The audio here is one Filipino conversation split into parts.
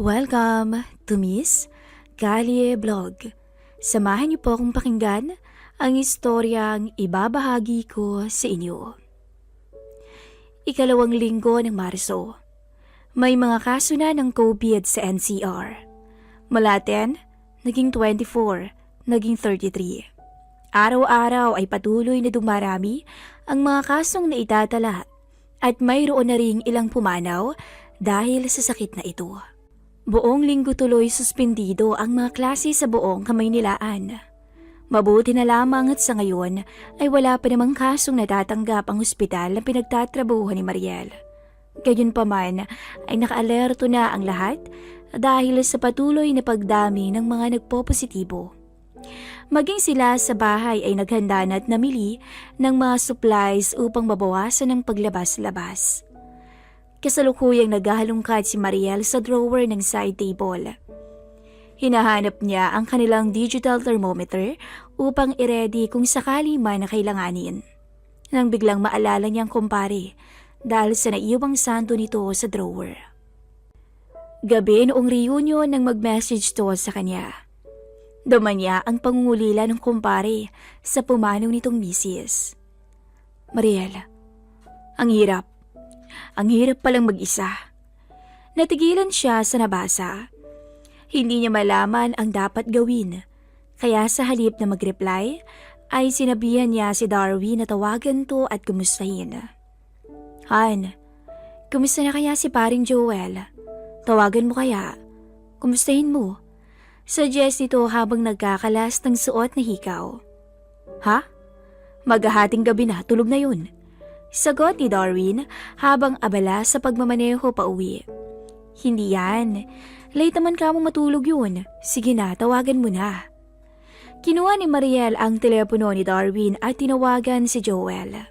Welcome to Miss Galie Vlog. Samahan niyo po akong pakinggan ang istoryang ibabahagi ko sa inyo. Ikalawang linggo ng Marso. May mga kaso na ng COVID sa NCR. Mula 10, naging 24, naging 33. Araw-araw ay patuloy na dumarami ang mga kasong naitatala at mayroon na ring ilang pumanaw dahil sa sakit na ito. Buong linggo tuloy suspendido ang mga klase sa buong Kamaynilaan. Mabuti na lamang at sa ngayon ay wala pa namang kasong natatanggap ang ospital na pinagtatrabuhan ni Mariel. Gayunpaman ay nakaalerto na ang lahat dahil sa patuloy na pagdami ng mga nagpopositibo. Maging sila sa bahay ay naghanda na at namili ng mga supplies upang mabawasan ang paglabas-labas. Kasalukuyang naghahalungkat si Mariel sa drawer ng side table. Hinahanap niya ang kanilang digital thermometer upang i-ready kung sakali man na kailanganin. Nang biglang maalala niyang kumpare dahil sa naiwang santo nito sa drawer. Gabi noong reunion nang mag-message to sa kanya. Duman niya ang pangungulila ng kumpare sa pumanaw nitong misis. Mariel, ang hirap. Ang hirap palang mag-isa. Natigilan siya sa nabasa. Hindi niya malaman ang dapat gawin. Kaya sa halip na mag-reply, ay sinabihan niya si Darwin na tawagan to at kumustahin. Han, kumusta na kaya si paring Joel? Tawagan mo kaya? Kumustahin mo? Suggest nito habang nagkakalas ng suot na hikaw. Ha? Maghahating gabi na, tulog na yun. Sagot ni Darwin habang abala sa pagmamaneho pa uwi. Hindi yan. Late naman ka mo matulog yun. Sige na, tawagan mo na. Kinuha ni Mariel ang telepono ni Darwin at tinawagan si Joel.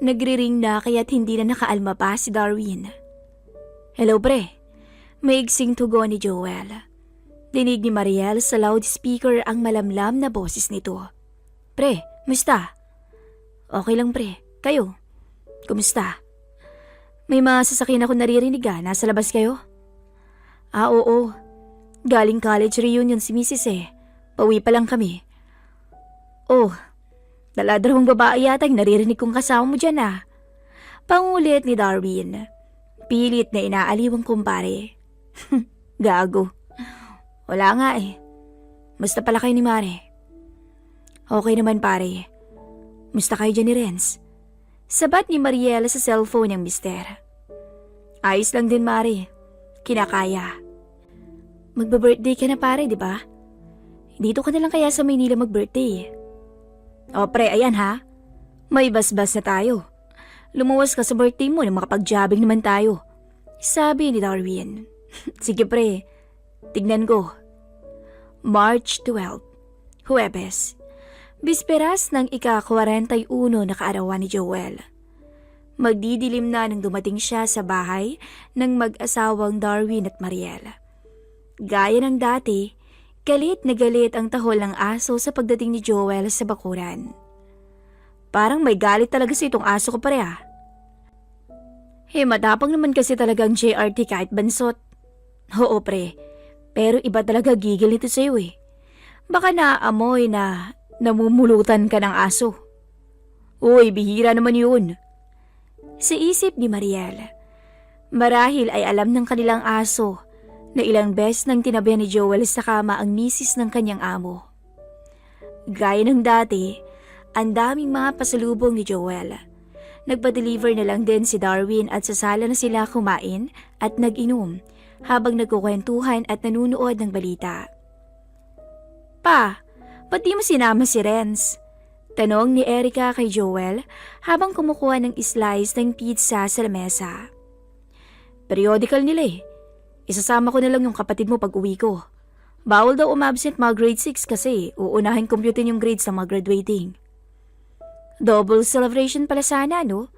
Nagri-ring na kaya't hindi na nakaalma pa si Darwin. Hello pre. Maigsing tugon ni Joel. Dinig ni Mariel sa loudspeaker ang malamlam na boses nito. Pre, musta? Okay lang pre. Kayo? Kumusta? May mga sasakyan ako naririnig nasa labas kayo? Oo. Galing college reunion si Mrs. Pauwi pa lang kami. Oh, daladrahong babae yata yung naririnig kong kasama mo dyan Pangulit ni Darwin. Pilit na inaaliw ang kumpare. Gago. Wala nga Musta pala kayo ni Mare? Okay naman pare. Musta kayo dyan ni Renz? Sabat ni Mariel sa cellphone ng mister. Ayos lang din Mare. Kinakaya. Magba-birthday ka na pare, di ba? Dito ka na lang kaya sa Maynila mag-birthday. O pre, ayan May basbas na tayo. Lumuwas ka sa birthday mo na makapag-jobbing naman tayo. Sabi ni Darwin. Sige pre, tignan ko. March 12, Huwebes. Bisperas ng ika-41 na kaarawan ni Joel. Magdidilim na nang dumating siya sa bahay ng mag-asawang Darwin at Mariel. Gaya ng dati, galit na galit ang tahol ng aso sa pagdating ni Joel sa bakuran. Parang may galit talaga sa itong aso ko pare matapang naman kasi talagang JRT kahit bansot. Oo pre, pero iba talaga gigil nito sa'yo Baka naaamoy na namumulutan ka ng aso. Uy, bihira naman yun. Sa isip ni Mariel, marahil ay alam ng kanilang aso na ilang beses nang tinabihan ni Joel sa kama ang misis ng kanyang amo. Gaya ng dati, ang daming mga pasalubong ni Joel. Nagpa-deliver na lang din si Darwin at sa sala na sila kumain at nag-inom habang nagkukwentuhan at nanunood ng balita. Pa, ba't di mo sinama si Renz? Tanong ni Erica kay Joel habang kumukuha ng slice ng pizza sa lamesa. Periodical nila Isasama ko na lang yung kapatid mo pag uwi ko. Bawal daw umabsent mga grade 6 kasi uunahin computin yung grades ng mga graduating. Double celebration pala sana, no?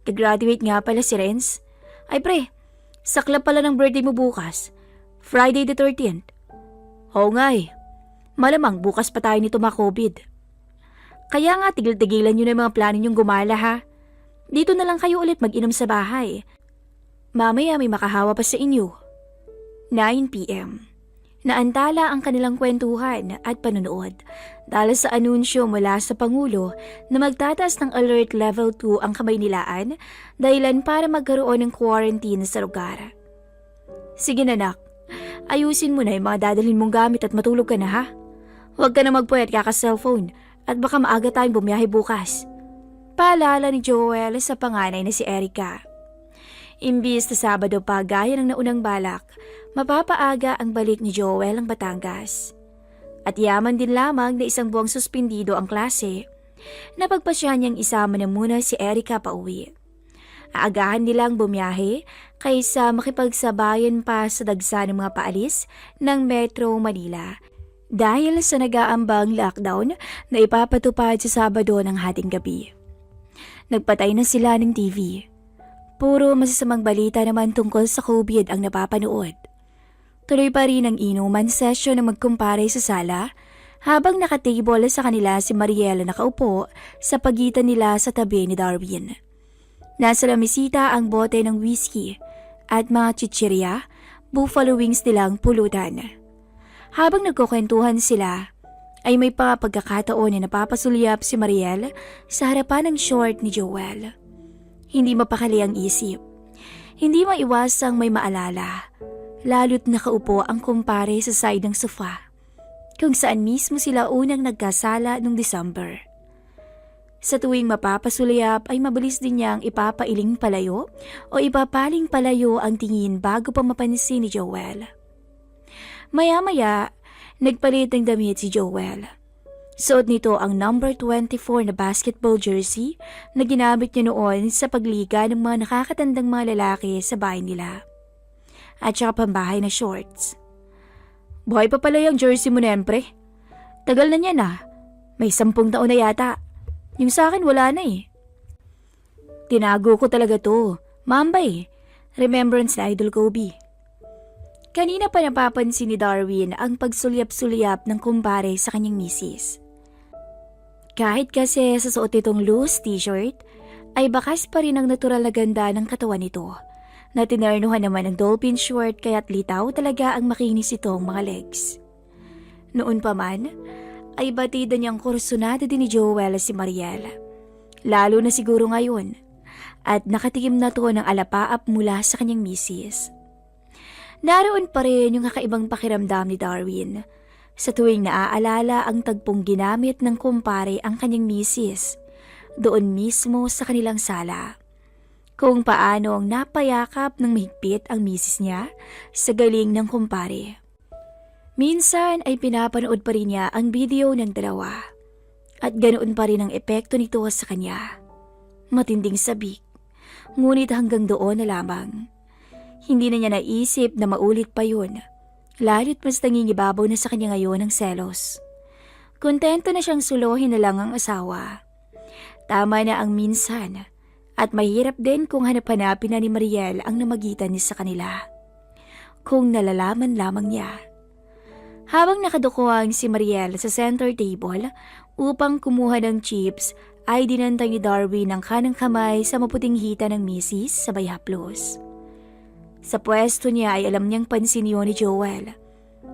Kagraduate nga pala si Renz. Ay pre, sakla pala ng birthday mo bukas. Friday the 13th. Oo nga Malamang bukas pa tayo nito ma-COVID. Kaya nga tigil-tigilan nyo na yung mga plano nyong gumala Dito na lang kayo ulit mag-inom sa bahay. Mamaya may makahawa pa sa inyo. 9 p.m. Naantala ang kanilang kwentuhan at panunood dahil sa anunsyo mula sa Pangulo na magtataas ng Alert Level 2 ang Kamaynilaan dahilan para magkaroon ng quarantine sa lugar. Sige na nak, ayusin mo na yung mga dadalhin mong gamit at matulog ka na ha. Huwag ka na magpuyat kaka-cellphone at baka maaga tayong bumiyahe bukas. Paalala ni Joel sa panganay na si Erica. Imbis na Sabado pa gaya ng naunang balak, mapapaaga ang balik ni Joel ang Batangas. At yaman din lamang na isang buwang suspindido ang klase, napagpasya niyang isama na muna si Erica pauwi. Aagahan nilang bumiyahe kaysa makipagsabayan pa sa dagsa ng mga paalis ng Metro Manila dahil sa nag-aambang lockdown na ipapatupad sa Sabado ng hating gabi. Nagpatay na sila ng TV. Puro masasamang balita naman tungkol sa COVID ang napapanood. Tuloy pa rin ang inuman session na magkumpare sa sala habang nakatable sa kanila si Mariela nakaupo sa pagitan nila sa tabi ni Darwin. Nasa lamisita ang bote ng whiskey at mga chichirya, buffalo wings nilang pulutan. Habang nagkukwentuhan sila, ay may pagkakataon na napapasulyap si Mariel sa harapan ng short ni Joel. Hindi mapakali ang isip. Hindi maiwasang may maalala, lalo't nakaupo ang kumpare sa side ng sofa, kung saan mismo sila unang nagkasala noong December. Sa tuwing mapapasulyap ay mabilis din niyang ipapailing palayo o ipapaling palayo ang tingin bago pa mapansin ni Joel. Maya-maya, nagpalit ng damit si Joel. Suot nito ang number 24 na basketball jersey na ginamit niya noon sa pagliga ng mga nakakatandang mga lalaki sa bahay nila. At saka pambahay na shorts. Buhay pa pala yung jersey mo na yan, pre. Tagal na niya na. May 10 taon na yata. Yung sa akin wala na eh. Tinago ko talaga to. Mamba eh. Remembrance na Idol Kobe. Kanina pa napapansin ni Darwin ang pagsulyap-sulyap ng kumpare sa kanyang misis. Kahit kasi sa suot nitong loose t-shirt, ay bakas pa rin ang natural na ganda ng katawan nito, na tinarnuhan naman ng dolphin short kaya't litaw talaga ang makinis itong mga legs. Noon pa man, ay batida niyang kursunada din ni Joel si Mariel. Lalo na siguro ngayon, at nakatikim na to ng alapaap mula sa kanyang misis. Naroon pa rin yung kakaibang pakiramdam ni Darwin sa tuwing naaalala ang tagpong ginamit ng kumpare ang kanyang misis doon mismo sa kanilang sala. Kung paano ang napayakap ng mahigpit ang misis niya sa galing ng kumpare. Minsan ay pinapanood pa rin niya ang video ng dalawa at ganoon pa rin ang epekto nito sa kanya. Matinding sabik, ngunit hanggang doon na lamang. Hindi na niya naisip na maulit pa yun. Lalo't mas nangingibabaw na sa kanya ngayon ang selos. Kontento na siyang suluhin na lang ang asawa. Tama na ang minsan at mahirap din kung hanap-hanapin na ni Mariel ang namagitan niya sa kanila. Kung nalalaman lamang niya. Habang nakadukuhang si Mariel sa center table upang kumuha ng chips ay dinantay ni Darwin ang kanang kamay sa maputing hita ng misis sabay haplos. Sa pwesto niya ay alam niyang pansin yun ni Joel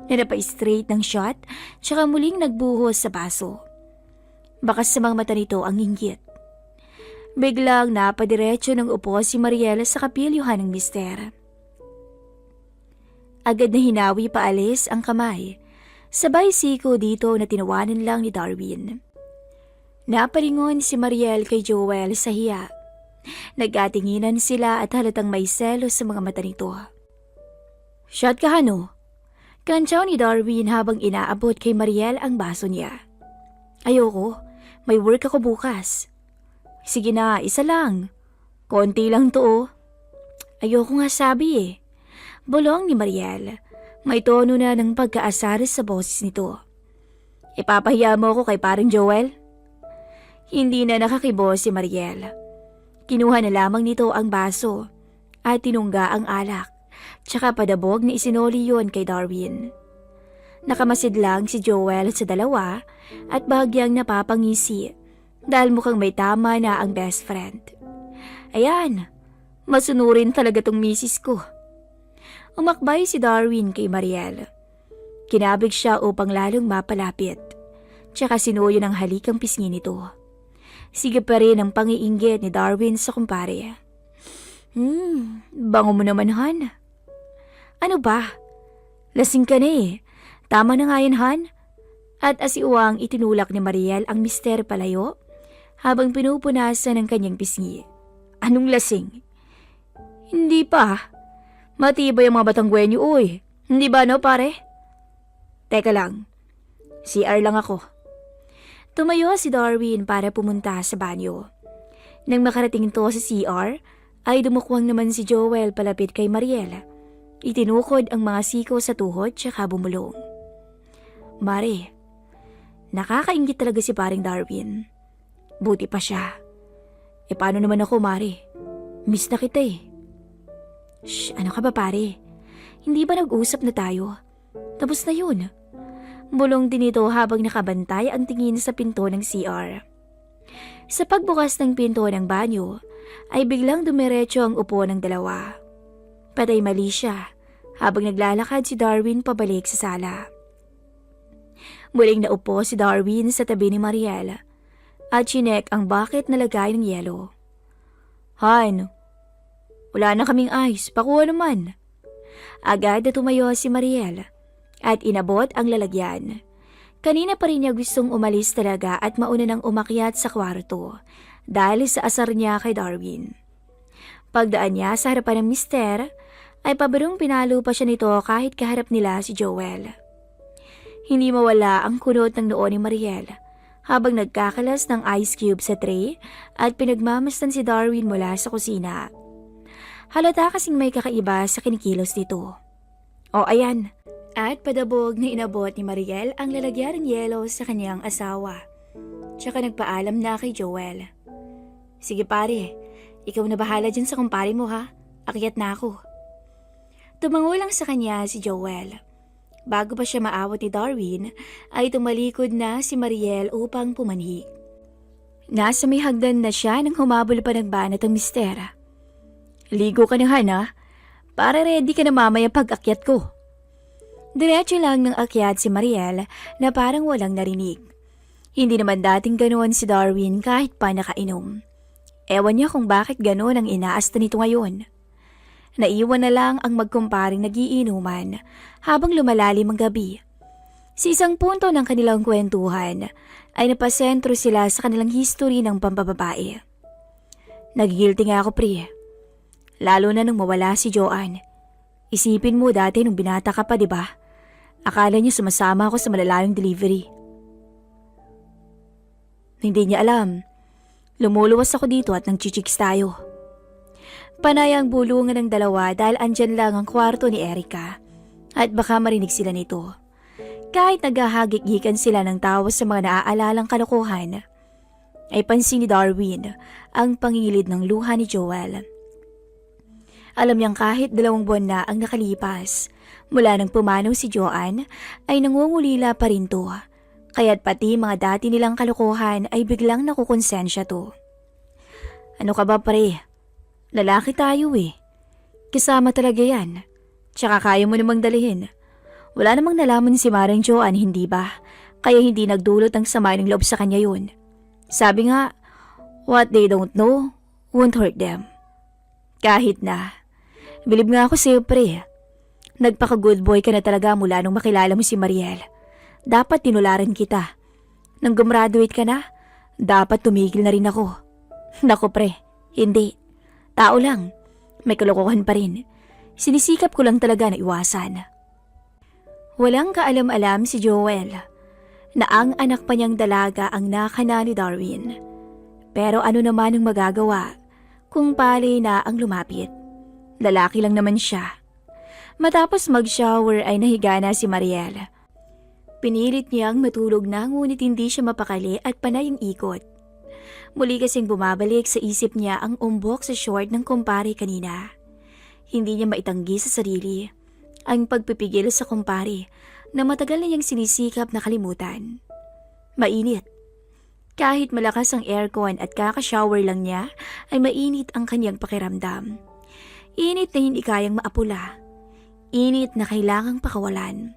na napa-straight ng shot tsaka muling nagbuhos sa baso. Bakas sa mga mata nito ang inggit. Biglang napadiretso ng upo si Mariela sa kapilyuhan ng mister. Agad na hinawi paalis ang kamay. Sabay siko dito na tinawanan lang ni Darwin. Napalingon si Mariel kay Joel sa hiya. Nag-atinginan sila at halatang may selos sa mga mata nito. Shot ka hano? Kantsaw ni Darwin habang inaabot kay Mariel ang baso niya. Ayoko, may work ako bukas. Sige na, isa lang. Konti lang to oh. Ayoko nga sabi eh. Bulong ni Mariel. May tono na ng pagkaasar sa boses nito. Ipapahiya mo ako kay paring Joel? Hindi na nakakibo si Mariel. Kinuha na lamang nito ang baso at tinungga ang alak, tsaka padabog na isinoli yon kay Darwin. Nakamasid lang si Joel sa dalawa at bahagyang napapangisi dahil mukhang may tama na ang best friend. Ayan, masunurin talaga tong misis ko. Umakbay si Darwin kay Mariel. Kinabig siya upang lalong mapalapit. Tsaka sinuyo ng halikang pisngi nito. Sige pa rin ang pangiinggit ni Darwin sa kumpare. Bango mo naman, Han. Ano ba? Lasing ka na eh. Tama na nga yan, Han. At asiuwang itinulak ni Mariel ang mister palayo habang pinupunasan ng kanyang pisngi. Anong lasing? Hindi pa. Matibay ang mga Batangguenyo, uy. Hindi ba no, pare? Teka lang. CR lang ako. Tumayo si Darwin para pumunta sa banyo. Nang makarating to sa CR, ay dumukwang naman si Joel palapit kay Mariel. Itinukod ang mga siko sa tuhod tsaka bumulong. Mare, nakakaingit talaga si paring Darwin. Buti pa siya. E paano naman ako, Mare? Miss na kita eh. Shh, ano ka ba pare? Hindi ba nag-usap na tayo? Tapos na yun. Bulong din ito habang nakabantay ang tingin sa pinto ng CR. Sa pagbukas ng pinto ng banyo, ay biglang dumiretso ang upo ng dalawa. Patay mali siya habang naglalakad si Darwin pabalik sa sala. Muling naupo si Darwin sa tabi ni Mariel at chinek ang bucket na lagay ng yelo. Han, wala na kaming ice, pakuha naman. Agad na tumayo si Mariel at inabot ang lalagyan. Kanina pa rin niya gustong umalis talaga at mauna nang umakyat sa kwarto dahil sa asar niya kay Darwin. Pagdaan niya sa harapan ng mister, ay pabarong pinalo pa siya nito kahit kaharap nila si Joel. Hindi mawala ang kunot ng noo ni Mariel habang nagkakalas ng ice cube sa tray at pinagmamasdan si Darwin mula sa kusina. Halata kasing may kakaiba sa kinikilos nito. O ayan, at padabog na inabot ni Mariel ang lalagyan ng yelo sa kanyang asawa. Tsaka nagpaalam na kay Joel. Sige pare, ikaw na bahala dyan sa kumpare mo ha, akyat na ako. Tumango lang sa kanya si Joel. Bago pa siya maawat ni Darwin, ay tumalikod na si Mariel upang pumanhik. Nasa may hagdan na siya nang humabol pa ng banat ang mister. Ligo ka na hana, para ready ka na mamaya pag-akyat ko. Diretso lang ng akyat si Mariel na parang walang narinig. Hindi naman dating ganoon si Darwin kahit pa nakainom. Ewan niya kung bakit ganoon ang inaasta nito ngayon. Naiwan na lang ang magkumparing nagiinuman habang lumalalim ang gabi. Sa isang punto ng kanilang kwentuhan ay napasentro sila sa kanilang history ng pambababae. Nagigilty nga ako pre. Lalo na nung mawala si Joanne. Isipin mo dati nung binata ka pa, di ba? Akala niya sumasama ako sa malalayong delivery. Hindi niya alam. Lumuluwas ako dito at nang-chichiks tayo. Panay ang bulungan ng dalawa dahil andyan lang ang kwarto ni Erica at baka marinig sila nito. Kahit naghahagik-gikan sila ng tawa sa mga naaalalang kalokohan, ay pansin ni Darwin ang pangilid ng luha ni Joel. Alam niyang kahit 2 buwan na ang nakalipas, mula nang pumanaw si Joanne ay nangungulila pa rin to. Kaya't pati mga dati nilang kalokohan ay biglang nakukonsensya to. Ano ka ba pre? Lalaki tayo eh. Kasama talaga yan. Tsaka kaya mo namang dalihin. Wala namang nalaman si Maring Joanne, hindi ba? Kaya hindi nagdulot ang sama ng loob sa kanya yun. Sabi nga, what they don't know won't hurt them. Kahit na. Bilib nga ako sa'yo pre. Nagpaka-good boy ka na talaga mula nung makilala mo si Mariel. Dapat tinularan kita. Nang gumraduate ka na, dapat tumigil na rin ako. Naku pre, hindi. Tao lang. May kalokohan pa rin. Sinisikap ko lang talaga na iwasan. Walang kaalam-alam si Joel na ang anak pa niyang dalaga ang nakana ni Darwin. Pero ano naman ang magagawa kung pali na ang lumapit? Lalaki lang naman siya. Matapos mag-shower ay nahiga na si Mariel. Pinilit niyang matulog na ngunit hindi siya mapakali at panay ang ikot. Muli kasing bumabalik sa isip niya ang umbok sa short ng kumpare kanina. Hindi niya maitanggi sa sarili ang pagpipigil sa kumpare na matagal na niyang sinisikap na kalimutan. Mainit. Kahit malakas ang aircon at kaka-shower lang niya ay mainit ang kanyang pakiramdam. Init na hindi kayang maapula. init na kailangang pakawalan.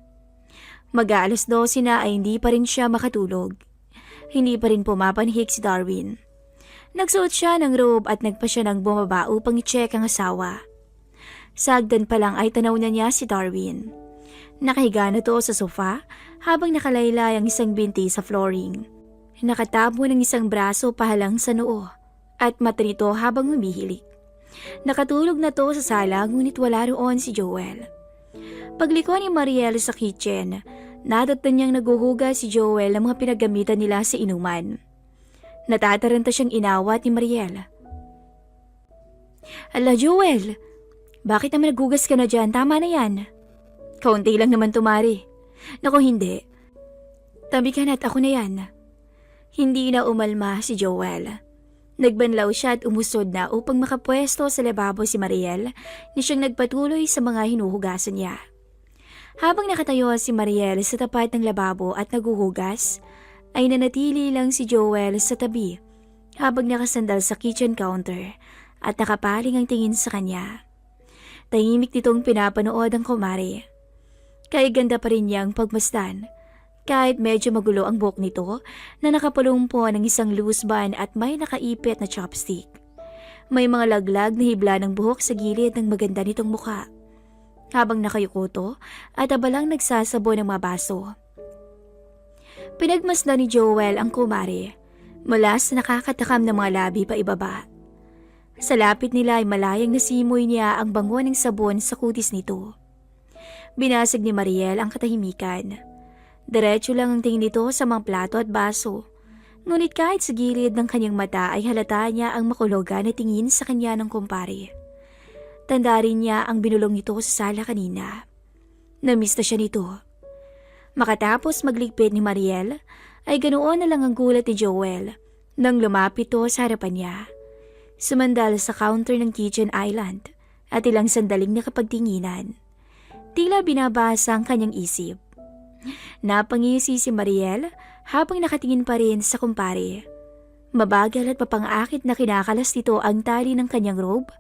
Mag-aalas 12 na ay hindi pa rin siya makatulog. Hindi pa rin pumapanhik si Darwin. Nagsuot siya ng robe at nagpa siya ng bumaba upang i-check ang asawa. Sagdan pa lang ay tanaw na niya si Darwin. Nakahiga na to sa sofa habang nakalaylay ang isang binti sa flooring. Nakatabo ng isang braso pahalang sa noo at mata nito habang humihilik. Nakatulog na to sa sala ngunit wala roon si Joel. Pagliko ni Mariel sa kitchen, nadatnan niyang naguhugas si Joel ng mga pinagamitan nila sa inuman. Natataranta siyang inawat ni Mariel. "Ala Joel, bakit naman nagugas ka na dyan? Tama na yan. Kaunti lang naman tumari." "Naku hindi. Tabi ka na at ako na yan." Hindi na umalma si Joel. Nagbanlaw siya at umusod na upang makapwesto sa lababo si Mariel na siyang nagpatuloy sa mga hinuhugasan niya. Habang nakatayo si Mariel sa tapat ng lababo at naguhugas, ay nanatili lang si Joel sa tabi habang nakasandal sa kitchen counter at nakapaling ang tingin sa kanya. Tahimik nitong pinapanood ang kumare. Kaya ganda pa rin niyang pagmasdan. Kahit medyo magulo ang buhok nito na nakapulong po ng isang loose bun at may nakaipit na chopstick. May mga laglag na hibla ng buhok sa gilid ng maganda nitong mukha. Habang nakayuko to at abalang nagsasabo ng mga baso. Pinagmasdan ni Joel ang kumare mula sa nakakatakam ng mga labi pa ibaba. Sa lapit nila ay malayang nasimoy niya ang bango ng sabon sa kutis nito. Binasag ni Mariel ang katahimikan. Diretso lang ang tingin nito sa mga plato at baso. Ngunit kahit sa gilid ng kanyang mata ay halata niya ang makulugan na tingin sa kanya ng kumpare. Tanda rin niya ang binulong nito sa sala kanina. Namiss na siya nito. Makatapos magligpit ni Mariel, ay ganoon na lang ang gulat ni Joel nang lumapit to sa harapan niya. Sumandal sa counter ng kitchen island at ilang sandaling nakapagtinginan. Tila binabasa ang kanyang isip. Napangisi si Mariel habang nakatingin pa rin sa kumpare. Mabagal at mapangakit na kinakalas nito ang tali ng kanyang robe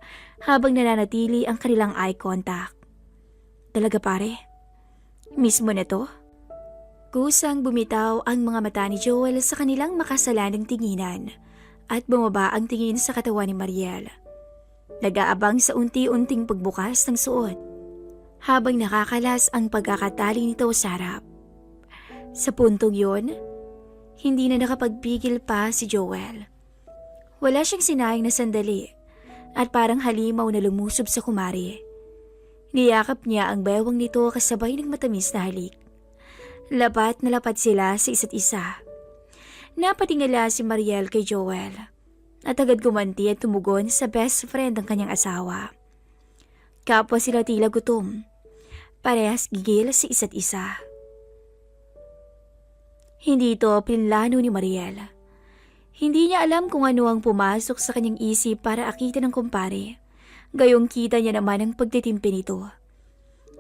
habang nananatili ang kanilang eye contact. Talaga pare? Mismo na to? Kusang bumitaw ang mga mata ni Joel sa kanilang makasalanang tinginan at bumaba ang tingin sa katawan ni Mariel. Nag-aabang sa unti-unting pagbukas ng suot habang nakakalas ang pagkakatali nito sa harap. Sa puntong yun, hindi na nakapagpigil pa si Joel. Wala siyang sinayang na sandali at parang halimaw na lumusob sa kumari. Niyakap niya ang bewang nito kasabay ng matamis na halik. Lapat na lapat sila sa isa't isa. Napatingala si Mariel kay Joel at agad gumanti at tumugon sa best friend ng kanyang asawa. Kapwa sila tila gutom. Parehas gigil sa isa't isa. Hindi ito pinlano ni Mariel. Hindi niya alam kung ano ang pumasok sa kanyang isip para akitin ng kumpare. Gayong kita niya naman ang pagtitimpi nito.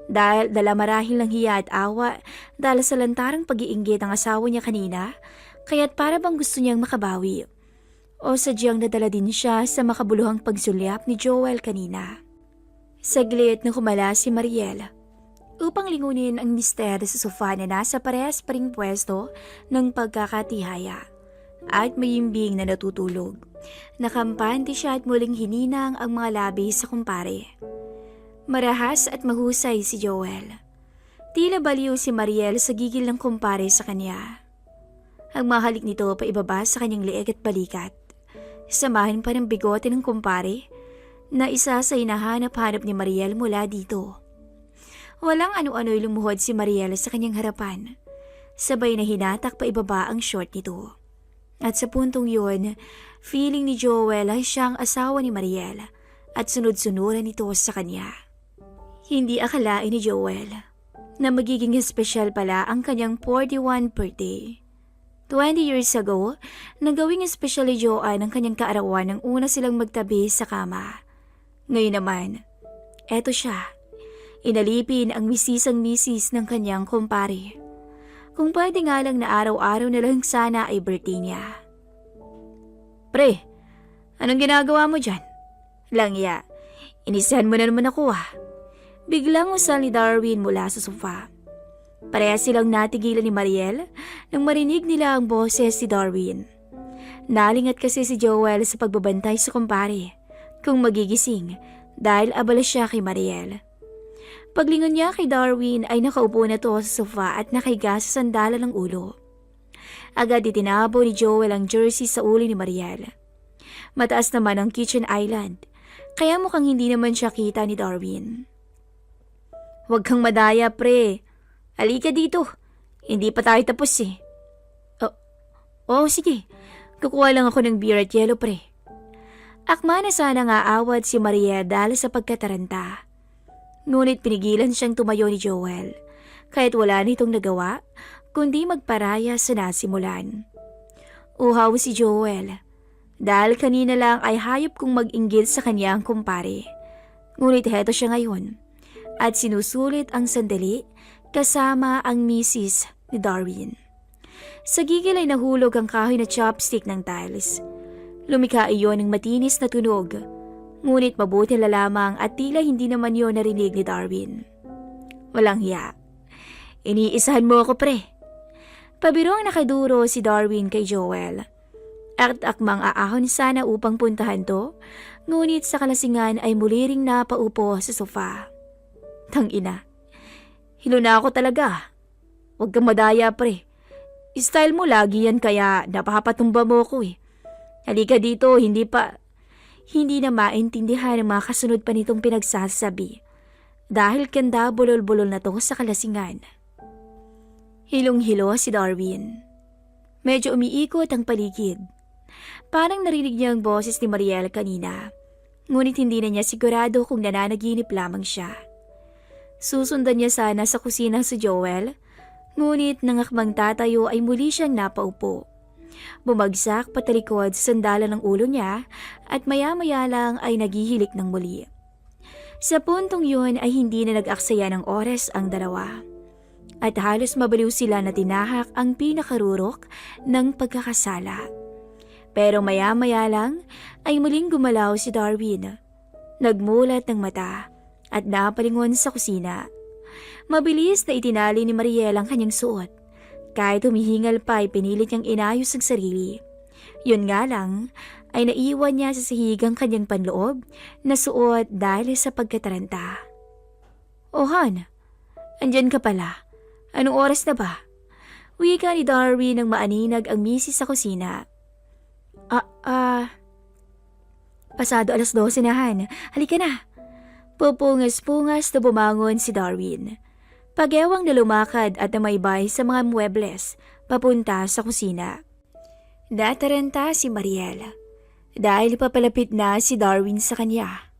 Dahil dala marahil ng hiya at awa dahil sa lantarang pag-iinggit ng asawa niya kanina, kaya't para bang gusto niyang makabawi. O sadyang nadala din siya sa makabuluhang pagsulyap ni Joel kanina. Saglit na kumala si Mariel upang lingunin ang mister sa sofa na nasa parehas pa ring pwesto ng pagkakatihaya at mayimbing na natutulog. Nakampante siya at muling hininang ang mga labi sa kumpare. Marahas at mahusay si Joel. Tila baliw si Mariel sa gigil ng kumpare sa kanya. Ang mahalik nito pa ibaba sa kanyang leeg at balikat. Samahan pa ng bigote ng kumpare na isa sa hinahanap-hanap ni Mariel mula dito. Walang ano-ano'y lumuhod si Mariel sa kanyang harapan. Sabay na hinatak pa ibaba ang short nito. At sa puntong yun, feeling ni Joel ay siyang asawa ni Mariel at sunod-sunuran ito sa kanya. Hindi akalain ni Joel na magiging espesyal pala ang kanyang 41 birthday. 20 years ago, nagawing espesyal ni Joanne ang kanyang kaarawan nang una silang magtabi sa kama. Ngayon naman, eto siya. Inalipin ang misisang misis ng kanyang kumpare. Kung pwede nga lang na araw-araw na lang sana ay birthday niya. Pre, anong ginagawa mo dyan? Langya, inisahan mo na naman ako ah. Biglang usal ni Darwin mula sa sofa. Parehas silang natigilan ni Mariel nang marinig nila ang boses si Darwin. Nalingat kasi si Joel sa pagbabantay sa kumpare kung magigising dahil abala siya kay Mariel. Paglingon niya kay Darwin ay nakaupo na to sa sofa at nakahiga sa sandalan ng ulo. Agad itinabo ni Joel ang jersey sa ulo ni Mariel. Mataas naman ang kitchen island, kaya mukhang hindi naman siya kita ni Darwin. "Huwag kang madaya, pre. Halika dito. Hindi pa tayo tapos eh." Oh, sige. Kukuha lang ako ng beer at yelo, pre." Akma na sana nga awad si Maria dahil sa pagkataranta. Ngunit pinigilan siyang tumayo ni Joel, kahit wala nitong nagawa, kundi magparaya sa nasimulan. Uhaw si Joel, dahil kanina lang ay hayop kong mag-inggit sa kanyang kumpare. Ngunit heto siya ngayon, at sinusulit ang sandali kasama ang misis ni Darwin. Sa gigil ay nahulog ang kahoy na chopstick ng tiles. Lumikha iyon ng matinis na tunog, ngunit mabuti na lamang at tila hindi naman yon narinig ni Darwin. "Walang hiya. Iniisahan mo ako, pre." Pabiro ang nakaduro si Darwin kay Joel. At akmang aahon sana upang puntahan to, ngunit sa kalasingan ay muli ring napaupo sa sofa. Tangina. "Hilo na ako talaga. Huwag kang madaya, pre. Style mo lagi yan kaya napapatumba mo ko eh. Halika dito, hindi na maintindihan ang mga kasunod pa nitong pinagsasabi dahil kanda bulol-bulol na to sa kalasingan. Hilong-hilo si Darwin. Medyo umiikot ang paligid. Parang narinig niya ang boses ni Mariel kanina, ngunit hindi na niya sigurado kung nananaginip lamang siya. Susundan niya sana sa kusina si Joel, ngunit nang akmang tatayo ay muli siyang napaupo. Bumagsak patalikod sa sandalan ng ulo niya at maya-maya lang ay naghihilik ng muli. Sa puntong yun ay hindi na nag-aksaya ng oras ang dalawa. At halos mabaliw sila na tinahak ang pinakarurok ng pagkakasala. Pero maya-maya lang ay muling gumalaw si Darwin. Nagmulat ng mata at napalingon sa kusina. Mabilis na itinali ni Mariel ang kanyang suot. Kahit humihingal pa ay pinilit niyang inayos ang sarili. Yun nga lang ay naiwan niya sa sahigang kanyang panloob na suot dahil sa pagkataranta. "Oh, Han, andyan ka pala. Anong oras na ba?" Wika ni Darwin nang maaninag ang misis sa kusina. Pasado 12:00 na, Han. Halika na." Pupungas-pungas na bumangon si Darwin. Pag-ewang na lumakad at namaybay sa mga muebles papunta sa kusina. Nataranta si Mariel dahil papalapit na si Darwin sa kanya.